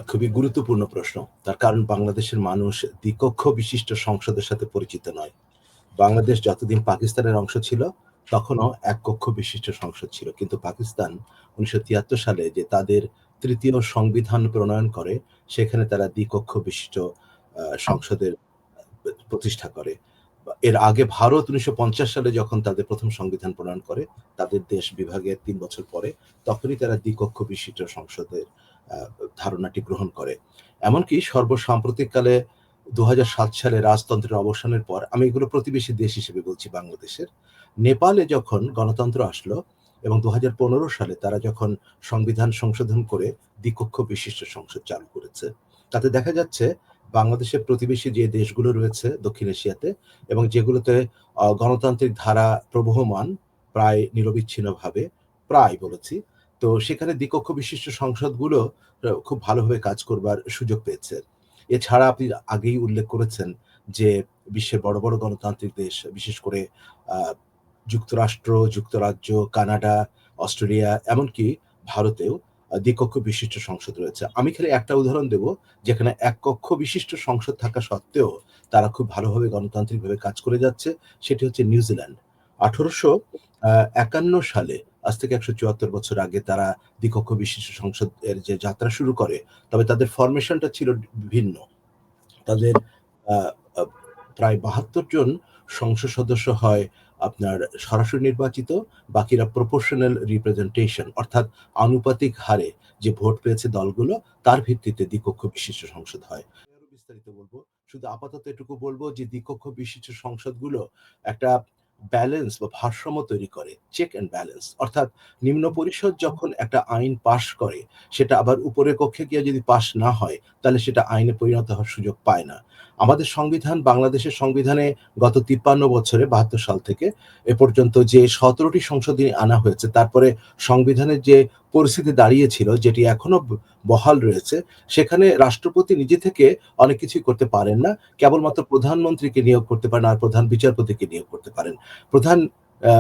খুবই গুরুত্বপূর্ণ প্রশ্ন। তার কারণ বাংলাদেশের মানুষ দ্বিকক্ষ বিশিষ্ট সংসদের সাথে পরিচিত নয়। বাংলাদেশ যতদিন পাকিস্তানের অংশ ছিল, তখনও এক কক্ষ বিশিষ্ট সংসদ ছিল। কিন্তু পাকিস্তান ১৯৭৩ সালে যে তাদের ৩য় সংবিধান প্রণয়ন করে, সেখানে তারা দ্বিকক্ষ বিশিষ্ট সংসদের প্রতিষ্ঠা করে। এর আগে ভারত ১৯৫০ সালে যখন তাদের ১ম সংবিধান প্রণয়ন করে, তাদের দেশ বিভাগের ৩ বছর পরে, তখনই তারা দ্বিকক্ষ বিশিষ্ট সংসদের আ ধারণাটি গ্রহণ করে। এমনকি সর্বসাম্প্রতিককালে ২০০৭ সালে রাজতন্ত্রের অবসানের পর, আমি এগুলো প্রতিবেশী দেশ হিসেবে বলছি বাংলাদেশের। নেপালে যখন গণতন্ত্র আসলো এবং ২০১৫ সালে তারা যখন সংবিধান সংশোধন করে দ্বিকক্ষ বিশিষ্ট সংসদ চালু করেছে। তাতে দেখা যাচ্ছে বাংলাদেশের প্রতিবেশী যে দেশগুলো রয়েছে দক্ষিণ এশিয়াতে এবং যেগুলোতে গণতান্ত্রিক ধারা প্রবহমান প্রায় নিরবিচ্ছিন্নভাবে, প্রায় বলেছি। তো সেখানে দ্বিকক্ষ বিশিষ্ট সংসদগুলো খুব ভালোভাবে কাজ করবার সুযোগ পেয়েছে। এছাড়া আপনি আগেই উল্লেখ করেছেন যে বিশ্বের বড়, বড় গণতান্ত্রিক দেশ বিশেষ করে আ যুক্তরাষ্ট্র, যুক্তরাজ্য, কানাডা, অস্ট্রেলিয়া এমনকি ভারতেও দ্বিকক্ষ বিশিষ্ট সংসদ রয়েছে। আমি খালি একটা উদাহরণ দেব, যেখানে এক কক্ষ বিশিষ্ট সংসদ থাকা সত্ত্বেও তারা খুব ভালোভাবে গণতান্ত্রিকভাবে কাজ করে যাচ্ছে। সেটি হচ্ছে নিউজিল্যান্ড। ১৮৫১ সালে, আজ থেকে ১৭৪ বছর আগে তারা দ্বিকক্ষ বিশিষ্ট সংসদের যে যাত্রা শুরু করে, তবে তাদের ফরমেশনটা ছিল ভিন্ন। তাদের আ আ প্রায় ৭২ জন সংসদ সদস্য হয় আপনার সরাসরি নির্বাচিত, বাকিরা প্রপোর্শনাল রিপ্রেজেন্টেশন অর্থাৎ আনুপাতিক হারে যে ভোট পেয়েছে দলগুলো, তার ভিত্তিতে দ্বিকক্ষ বিশিষ্ট সংসদ হয়। আরো বিস্তারিত বলব। শুধু আপাতত এটুকু বলব যে দ্বিকক্ষ বিশিষ্ট সংসদগুলো একটা ব্যালেন্স বা ভারসাম্য তৈরি করে। Check and balance. অর্থাৎ নিম্ন পরিষদ যখন একটা আইন পাস করে, সেটা আবার উপরের কক্ষে গিয়ে যদি পাস না হয়, তাহলে সেটা আইনে পরিণত হওয়ার সুযোগ পায় না। আমাদের সংবিধান, বাংলাদেশের সংবিধানে গত ৫৩ বছরে ৭২ সাল থেকে এ পর্যন্ত যে ১৭ টি সংশোধনী আনা হয়েছে, তারপরে সংবিধানের যে পরিস্থিতি দাঁড়িয়েছিল, যেটি এখনো বহাল রয়েছে, সেখানে রাষ্ট্রপতি নিজে থেকে অনেক কিছুই করতে পারেন না। কেবলমাত্র প্রধানমন্ত্রীকে নিয়োগ করতে পারেন আর প্রধান বিচারপতিকে নিয়োগ করতে পারেন। প্রধান আ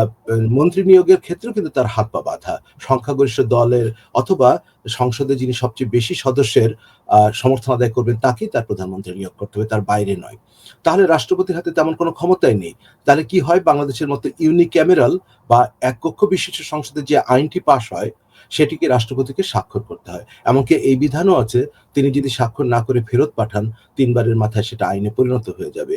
মন্ত্রী নিয়োগের ক্ষেত্রেও কিন্তু তার হাত-পা বাঁধা। সংখ্যাগরিষ্ঠ দলের অথবা সংসদে যিনি সবচেয়ে বেশি সদস্যের সমর্থন আদায় করবেন, তাকেই তার প্রধানমন্ত্রী নিয়োগ করতে হবে, তার বাইরে নয়। তাহলে রাষ্ট্রপতির হাতে তেমন কোনো ক্ষমতাই নেই। তাহলে কি হয়? বাংলাদেশের মতো ইউনিক্যামেরাল বা এক কক্ষ বিশিষ্ট সংসদে যে আইনটি পাস হয়, সেটিকে রাষ্ট্রপতিকে স্বাক্ষর করতে হয়। এমনকি এই বিধানও আছে, তিনি যদি স্বাক্ষর না করে ফেরত পাঠান, ৩ বারের মাথায় সেটা আইনে পরিণত হয়ে যাবে।